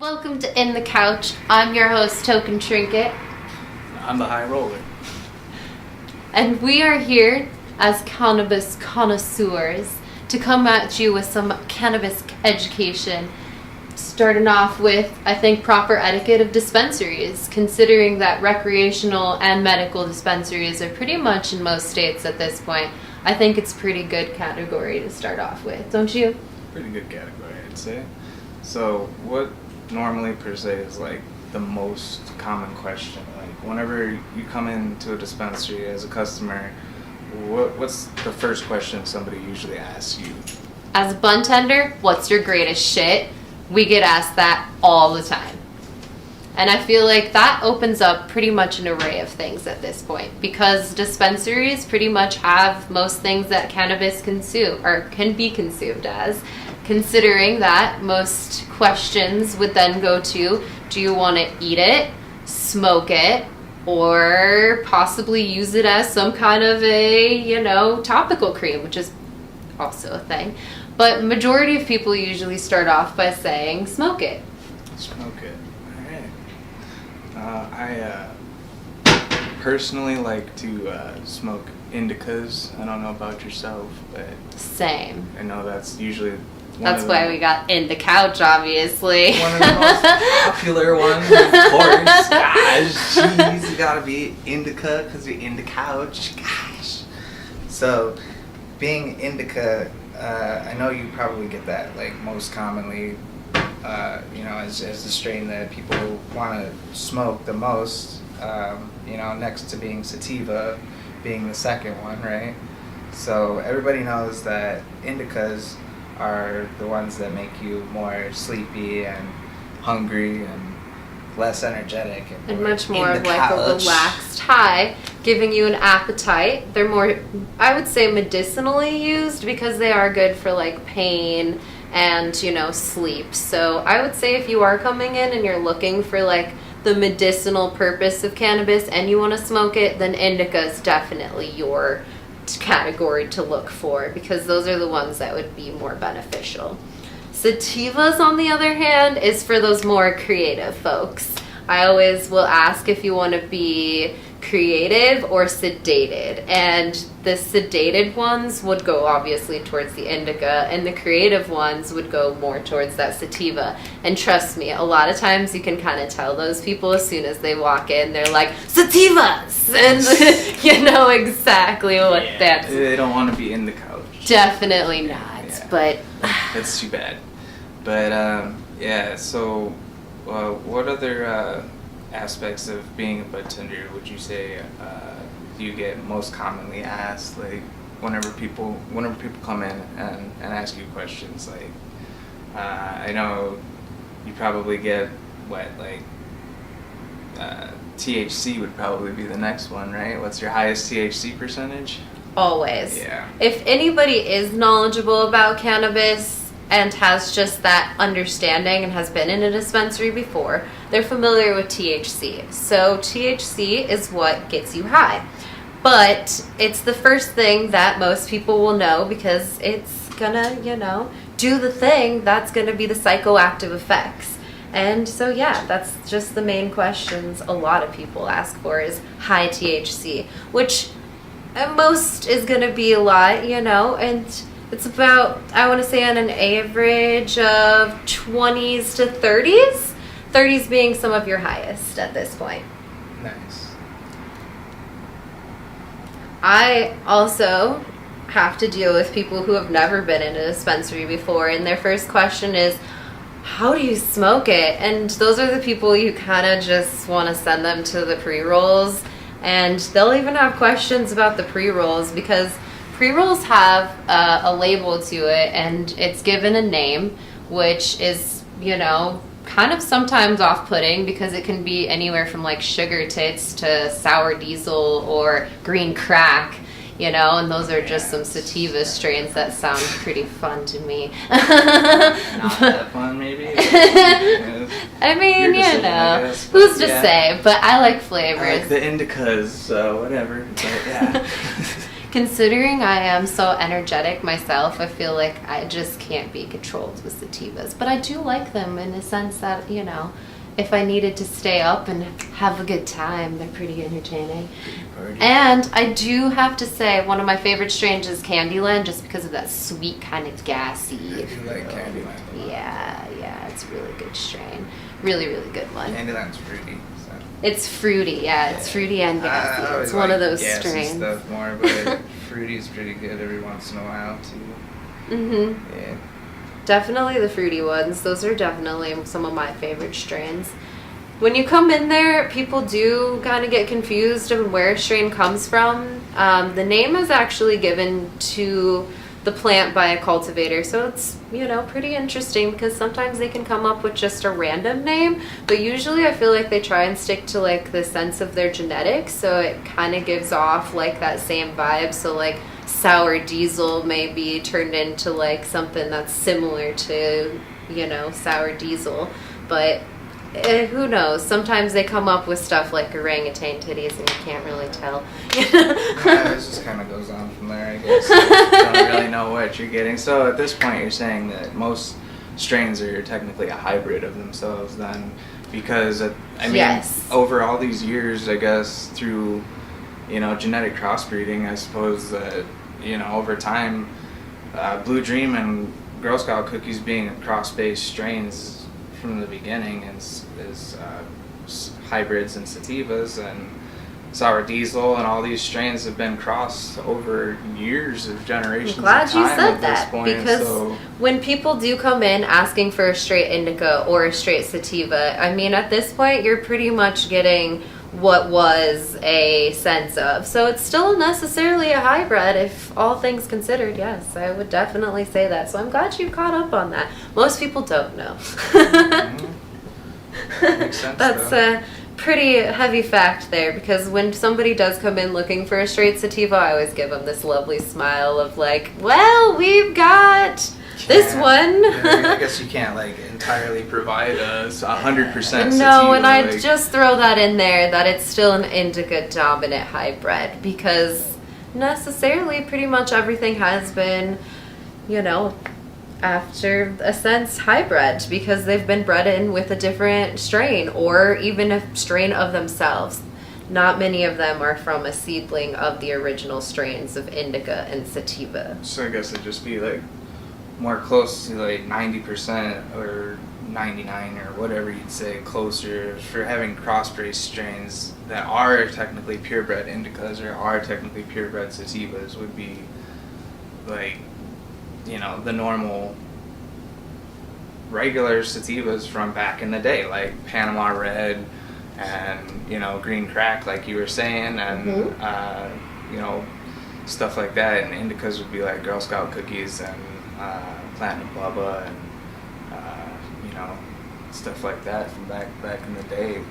Welcome to In the Couch. I'm your host, Token Trinket. I'm the high roller. And we are here as cannabis connoisseurs to come at you with some cannabis education. Starting off with, I think, proper etiquette of dispensaries, considering that recreational and medical dispensaries are pretty much in most states at this point. I think it's a pretty good category to start off with, don't you? Pretty good category, I'd say. So, what normally per se is like the most common question? Like, whenever you come into a dispensary as a customer, what's the first question somebody usually asks you? As a bun tender, what's your greatest shit? We get asked that all the time. And I feel like that opens up pretty much an array of things at this point, because dispensaries pretty much have most things that cannabis consume or can be consumed as, considering that most questions would then go to, do you want to eat it, smoke it, or possibly use it as some kind of a, topical cream, which is also a thing. But majority of people usually start off by saying, smoke it. Smoke it. All right. I personally like to smoke Indicas. I don't know about yourself, but Same. I know that's usually That's why we got In the Couch, obviously. One of the most popular ones, of course. Gosh, jeez, you gotta be Indica because you're in the couch. Gosh. So, being Indica, I know you probably get that like most commonly, as the strain that people want to smoke the most. Next to being sativa, being the second one, right? So everybody knows that Indicas are the ones that make you more sleepy and hungry and less energetic and much more of like a relaxed high, giving you an appetite. They're more, I would say, medicinally used because they are good for like pain and sleep. So I would say if you are coming in and you're looking for like the medicinal purpose of cannabis and you want to smoke it, then Indica is definitely your category to look for, because those are the ones that would be more beneficial. Sativas, on the other hand, is for those more creative folks. I always will ask if you want to be creative or sedated, and the sedated ones would go obviously towards the Indica, and the creative ones would go more towards that sativa. And trust me, a lot of times you can kind of tell those people as soon as they walk in, they're like, sativas! And you know exactly what that's. They don't want to be in the couch. Definitely not, but that's too bad. But so what other aspects of being a bud tender would you say do you get most commonly asked? Like whenever people come in and ask you questions, like I know you probably get THC would probably be the next one, right? What's your highest THC percentage? Always. Yeah. If anybody is knowledgeable about cannabis and has just that understanding and has been in a dispensary before, they're familiar with THC. So THC is what gets you high. But it's the first thing that most people will know because it's gonna, do the thing that's gonna be the psychoactive effects. And so that's just the main questions a lot of people ask for is high THC, which at most is gonna be a lot, and it's about, I want to say, on an average of 20s to 30s. 30s being some of your highest at this point. Nice. I also have to deal with people who have never been in a dispensary before, and their first question is, how do you smoke it? And those are the people you kind of just want to send them to the pre-rolls, and they'll even have questions about the pre-rolls because pre-rolls have a label to it, and it's given a name, which is, kind of sometimes off-putting because it can be anywhere from like sugar tits to sour diesel or green crack, and those are just some sativa strains that sound pretty fun to me. Not that fun, maybe? I mean, guess, who's to say, but I like flavors. I like the Indicas, so whatever, but yeah. considering I am so energetic myself, I feel like I just can't be controlled with sativas. But I do like them in the sense that, you know, if I needed to stay up and have a good time, they're pretty entertaining. And I do have to say, one of my favorite strains is Candyland, just because of that sweet kind of gassy. I do like Candyland. Yeah, it's a really good strain. Really, really good one. Candyland's fruity. So. It's fruity, it's fruity and gassy. It's one of those gassy strains. Stuff more, but fruity is pretty good every once in a while too. Yeah. Definitely the fruity ones. Those are definitely some of my favorite strains. When you come in there, people do kind of get confused on where a strain comes from. The name is actually given to the plant by a cultivator, so it's, you know, pretty interesting because sometimes they can come up with just a random name, but usually I feel like they try and stick to like the sense of their genetics, so it kind of gives off like that same vibe. So like sour diesel may be turned into like something that's similar to, you know, sour diesel, but who knows? Sometimes they come up with stuff like orangutan titties and you can't really tell. Yeah, it just kind of goes on from there, I guess. You don't really know what you're getting. So at this point you're saying that most strains are technically a hybrid of themselves then, because I mean, yes, over all these years, I guess, through, you know, genetic crossbreeding, I suppose that, you know, over time, Blue Dream and Girl Scout cookies being cross-based strains from the beginning is hybrids and sativas, and sour diesel and all these strains have been crossed over years of generations. I'm glad of time you said at that, this point, because so. When people do come in asking for a straight indica or a straight sativa, I mean, at this point you're pretty much getting what was a sense of. So it's still necessarily a hybrid if all things considered. Yes, I would definitely say that. So I'm glad you caught up on that. Most people don't know. Makes sense, That's a pretty heavy fact there, because when somebody does come in looking for a straight sativa, I always give them this lovely smile of like, well, we've got this one. I guess you can't like entirely provide us 100% sativa. No, and I like, just throw that in there that it's still an indica dominant hybrid, because necessarily pretty much everything has been, you know, after a sense hybrid, because they've been bred in with a different strain or even a strain of themselves. Not many of them are from a seedling of the original strains of indica and sativa. So I guess it'd just be like more close to like 90% or 99 or whatever you'd say, closer for having crossbreed strains that are technically purebred indicas or are technically purebred sativas would be like, you know, the normal regular sativas from back in the day, like Panama Red and, you know, Green Crack, like you were saying, and you know, stuff like that. And indicas would be like Girl Scout cookies and Platinum Bubba and you know, stuff like that from back in the day.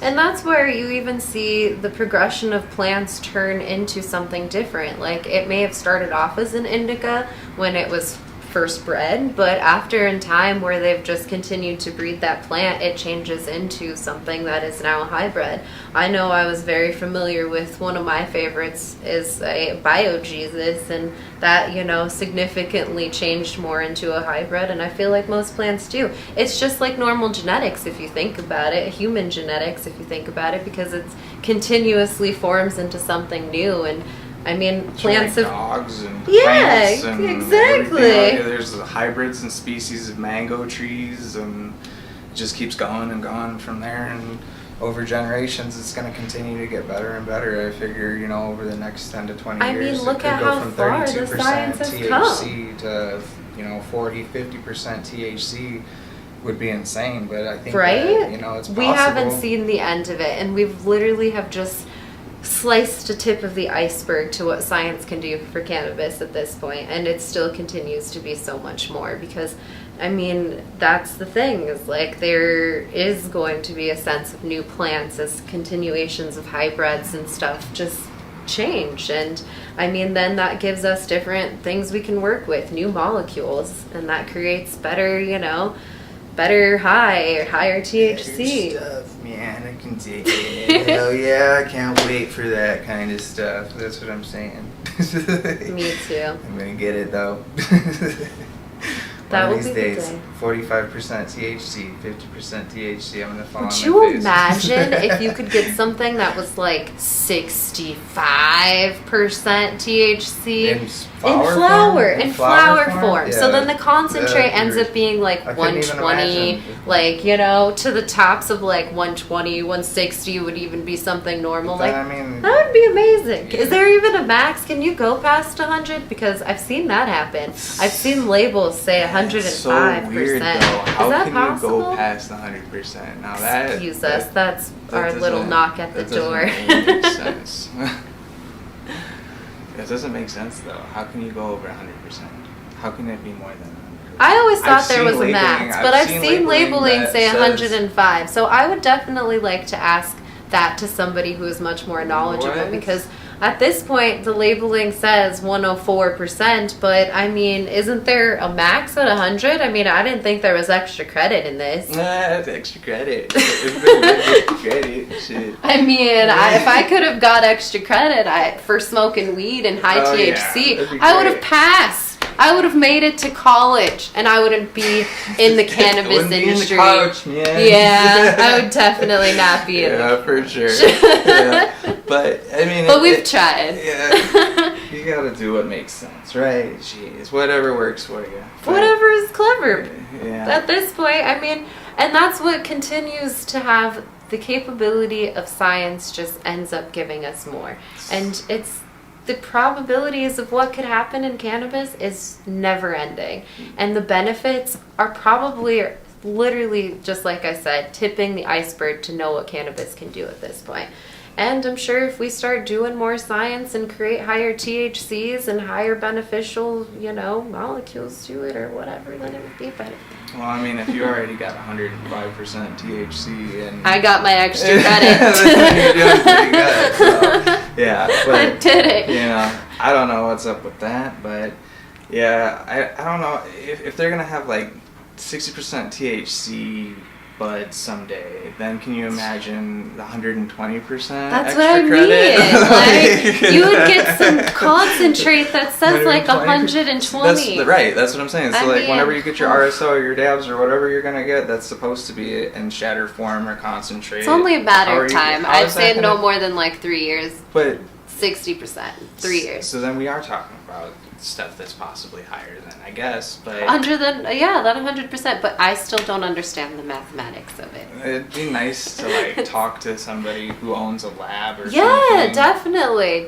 And that's where you even see the progression of plants turn into something different. Like, it may have started off as an indica when it was first bred, but after in time where they've just continued to breed that plant, it changes into something that is now a hybrid. I know I was very familiar with one of my favorites is a Bio Jesus, and that, you know, significantly changed more into a hybrid, and I feel like most plants do. It's just like normal genetics if you think about it, human genetics if you think about it, because it continuously forms into something new. And I mean, plants like have dogs and plants and exactly. There's hybrids and species of mango trees, and it just keeps going and going from there. And over generations, it's going to continue to get better and better. I figure, you know, over the next 10 to 20 I years, mean, look it could at go how from far the 32% science has THC to, you know, 40-50% THC. Would be insane, but I think that, you know, it's possible. We haven't seen the end of it, and we've literally have just sliced a tip of the iceberg to what science can do for cannabis at this point, and it still continues to be so much more, because I mean, that's the thing, is like there is going to be a sense of new plants as continuations of hybrids and stuff just change. And I mean, then that gives us different things we can work with, new molecules, and that creates better, you know, better high or higher THC. Better stuff, man. I can dig it. Hell yeah, I can't wait for that kind of stuff. That's what I'm saying. Me too. I'm gonna get it though. That One will of be these the days, day. 45% THC, 50% THC. I'm gonna fall Would on you my face. imagine if you could get something that was like 65% THC In flower form? So Yeah. then the concentrate That'd be ends weird. up being like I couldn't even 120, imagine. like, you know, to the tops of like 120, 160 would even be something normal. But Like, I mean, that would be amazing. Yeah. Is there even a max? Can you go past 100? Because I've seen that happen. I've seen labels say 105%. It's so weird though. How Is that can possible? you go past 100%? Now that Excuse us. That's that our little doesn't- knock at the that doesn't door. really make sense. It doesn't make sense though. How can you go over 100%? How can it be more than 100%? I always thought I've there was seen a max, labeling- but I've seen seen labeling that say says- 105. So I would definitely like to ask that to somebody who is much more knowledgeable, What? because at this point the labeling says 104%, but I mean, isn't there a max at 100? I mean, I didn't think there was extra credit in this. That's extra credit. Extra credit. Shit. I mean, if I could have got extra credit for smoking weed and high Oh, yeah, THC, that'd be I would have great. passed. I would have made it to college, and I wouldn't be in the cannabis Wouldn't be in the industry. couch, man. Yeah, I would definitely not be in Yeah, the for sure. Yeah. But I mean, But we've tried. Yeah, you gotta do what makes sense, right? Jeez, whatever works for you. But- Whatever is clever. Yeah. At this point, I mean, and that's what continues to have the capability of science just ends up giving us more. And it's the probabilities of what could happen in cannabis is never ending. And the benefits are probably literally, just like I said, tipping the iceberg to know what cannabis can do at this point. And I'm sure if we start doing more science and create higher THCs and higher beneficial, you know, molecules to it or whatever, then it would be better. Well, I mean, if you already got 105% THC and I got my extra You're credit. doing pretty good. So, yeah, I but did it. you know, I don't know what's up with that, but yeah, I don't know if they're gonna have like 60% THC bud someday, then can you imagine the 120% That's extra what I credit? mean. Like, you would get some concentrate that says like 120. That's right. That's what I'm saying. So I like mean, whenever you get your RSO or your dabs or whatever you're gonna get, that's supposed to be in shatter form or concentrate. It's only a matter How of are you- time. how I'd is that say no gonna- more than like 3 years. But 60%. 3 years. So then we are talking about stuff that's possibly higher than, I guess. But Under the, yeah, that 100%. But I still don't understand the mathematics of it. it'd be nice to like talk to somebody who owns a lab or Yeah, something. definitely.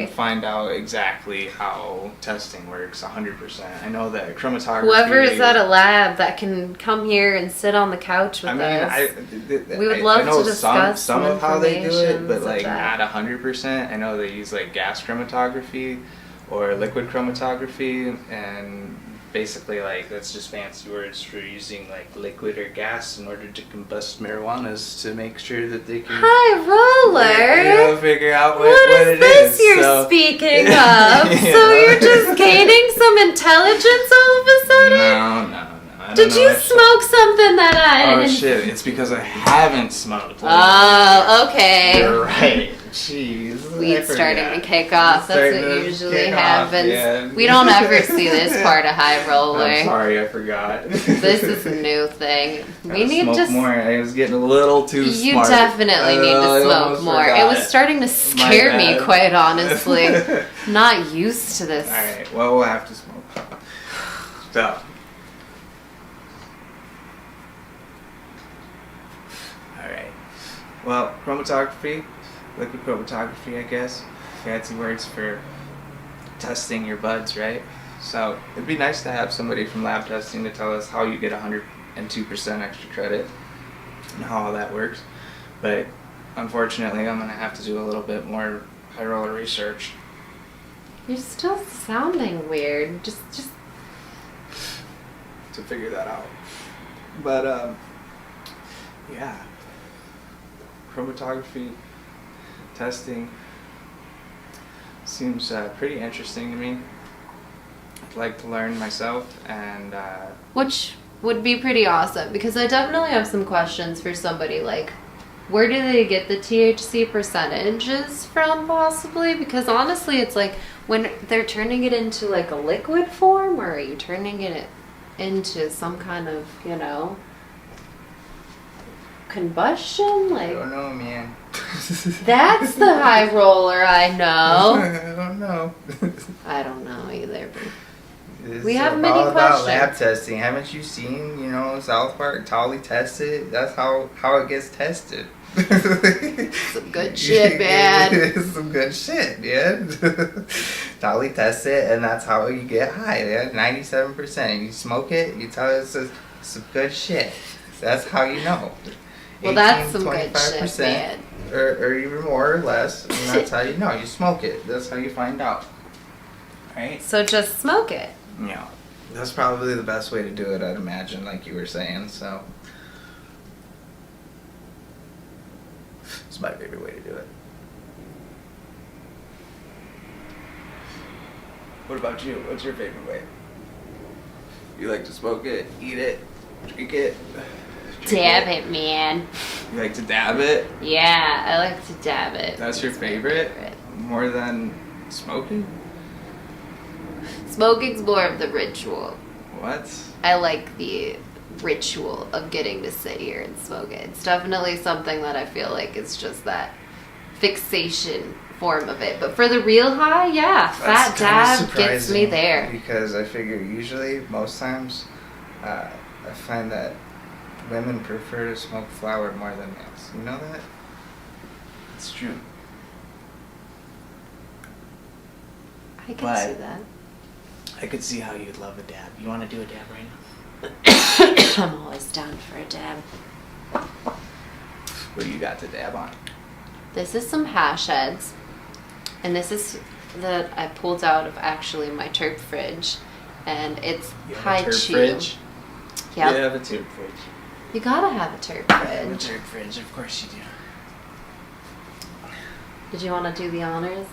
And find out exactly how testing works 100%. I know that chromatography. Whoever is at a lab that can come here and sit on the couch with I mean, us. We would love I know to discuss some some of how they do it, information but such like as- not 100%. I know they use like gas chromatography or liquid chromatography, and basically like that's just fancy words for using like liquid or gas in order to combust marijuanas to make sure that they can High roller. you know, figure out what What it is this is. you're So- speaking of? Yeah. So you're just gaining some intelligence all of a sudden? No. I don't Did know you what- smoke something that I Oh didn't? shit! It's because I haven't smoked. Oh, okay. You're right. Jeez. I Weed's starting forgot. to kick off. That's Starting what to usually kick off, happens. yeah. We don't ever see this part of high roller. I'm sorry, I forgot. This is a new thing. We Gotta need smoke to. more. I was getting a little too You smart. definitely need I to smoke almost more. It forgot was starting to scare me, bad. quite honestly. Not used to this. All right. Well, we'll have to smoke. So. All right. Well, chromatography, liquid chromatography, I guess. Fancy words for testing your buds, right? So it'd be nice to have somebody from lab testing to tell us how you get 102% extra credit and how all that works. But unfortunately, I'm gonna have to do a little bit more high roller research. You're still sounding weird. Just To figure that out. But yeah, chromatography testing seems pretty interesting to me. I'd like to learn myself, and which would be pretty awesome, because I definitely have some questions for somebody, like, where do they get the THC percentages from, possibly? Because honestly, it's like, when they're turning it into like a liquid form, or are you turning it into some kind of, you know, combustion? Like, I don't know, man. that's the high roller I know. I don't know. I don't know either. But It's we have all many about questions. lab testing. Haven't you seen, you know, South Park, Tolly tested? That's how it gets tested. Some good shit, man. It's some good shit, man. Tolly tests it, and that's how you get high, man. 97%. You smoke it, you tell it it's some good shit. That's how you know. Well, that's some good shit, man. Or even more or less, and that's how you know. You smoke it. That's how you find out. Right? So just smoke it. Yeah. That's probably the best way to do it, I'd imagine, like you were saying, so. It's my favorite way to do it. What about you? What's your favorite way? You like to smoke it, eat it, drink it? Dab it, man. You like to dab it? Yeah, I like to dab it. That's your my favorite? More than smoking? Smoking's more of the ritual. What? I like the ritual of getting to sit here and smoke it. It's definitely something that I feel like is just that fixation form of it. But for the real high, yeah, fat dab gets me there. Because I figure usually, most times, I find that women prefer to smoke flower more than males. You know that? It's true. I can see that. I could see how you'd love a dab. You want to do a dab right now? I'm always down for a dab. What do you got to dab on? This is some hash heads. And this is that I pulled out of actually my terp fridge. And it's high chew. Fridge? Yep. You have a terp fridge. You gotta have a terp I have a fridge. terp fridge, of course you do. Did you want to do the honors?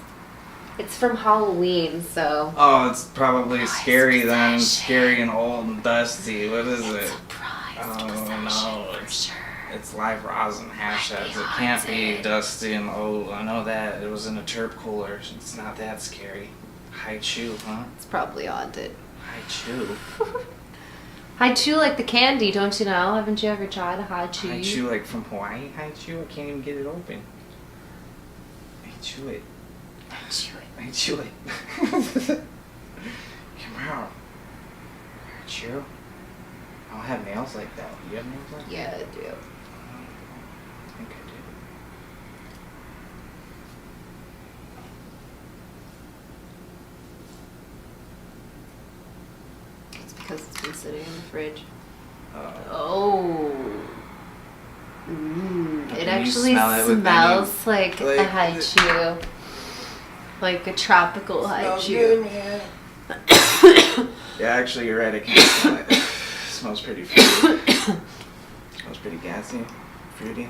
It's from Halloween, so. Oh, it's probably scary it's then. possession. Scary and old and dusty. What is it? It's a prized Oh possession no, for sure. it's live rosin hash heads. It can't be dusty and old. I know that. It was in a terp cooler. It's not that scary. High chew, huh? It's probably haunted. High chew. High chew like the candy, don't you know? Haven't you ever tried a high chew? High chew like from Hawaii? High chew? I can't even get it open. I chew it. I chew it. I chew it. Come out. I chew. I don't have nails like that. Do you have nails like that? Yeah, I do. I think I do. It's because it's been sitting in the fridge. Oh. Oh. It Can you actually smell it with smells like a like- high chew. Like a tropical high Smells chew. good, man. Yeah, actually, you're right. I can't smell it. It smells pretty fruity. Smells pretty gassy, fruity.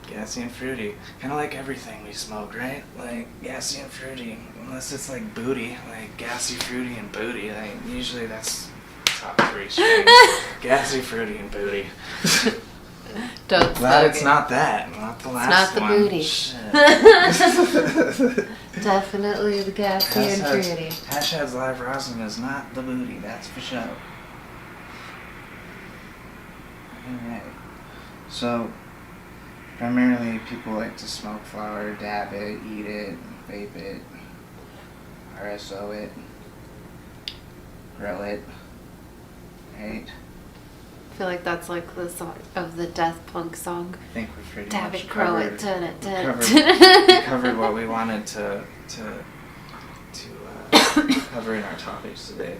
Gassy and fruity. Kind of like everything we smoke, right? Like gassy and fruity. Unless it's like booty, like gassy, fruity, and booty. Like usually that's top three strings. Gassy, fruity, and booty. Don't Glad smoke it's it. not that. Not the It's last not the one. booty. Shit. Definitely the gassy and fruity. Hashtags live rosin is not the booty, that's for sure. Alright. So, primarily people like to smoke flower, dab it, eat it, vape it, RSO it, grill it, right? I feel like that's like the song of the Death Punk song. I think we pretty Dab much it, grow it, covered, dun it, we covered what we wanted to cover in our topics today.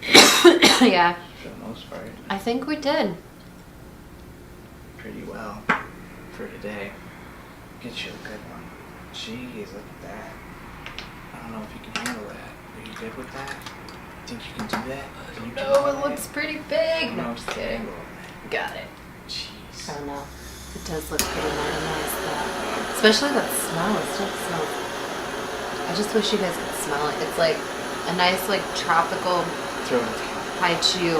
Yeah, For the most part, I think we did. pretty well for today. Get you a good one. Jeez, look at that. I don't know if you can handle that. Are you good with that? Think you can do that? Can you No, handle it that? looks pretty I big. don't No, know I'm if just you can kidding. handle that. Got it. Jeez. I don't know. It does look pretty nice, though. Especially that smell. It still smells. I just wish you guys could smell it. It's like a nice, like, tropical Throw it. high chew.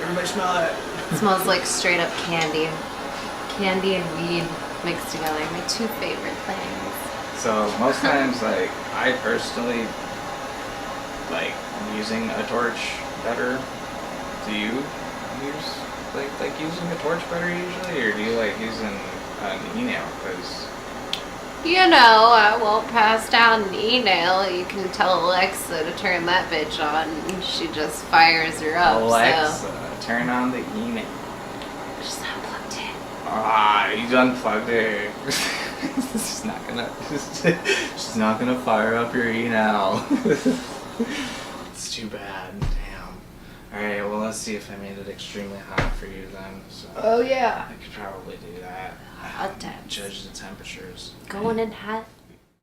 Everybody smell it. It smells like straight up candy. Candy and weed mixed together. My two favorite things. So most times, like, I personally like using a torch better. Do you use like using a torch better usually, or do you like using an e-nail? Because You know, I won't pass down an e-nail. You can tell Alexa to turn that bitch on, and she just fires her up. Alexa, So. turn on the e-nail. Just unplugged it. Ah, he's unplugged it. She's not gonna fire up your e-nail. It's too bad. Damn. Alright, well, let's see if I made it extremely hot for you then. So Oh, yeah. I could probably do that. Hot temps. Judge the temperatures. Going in hot.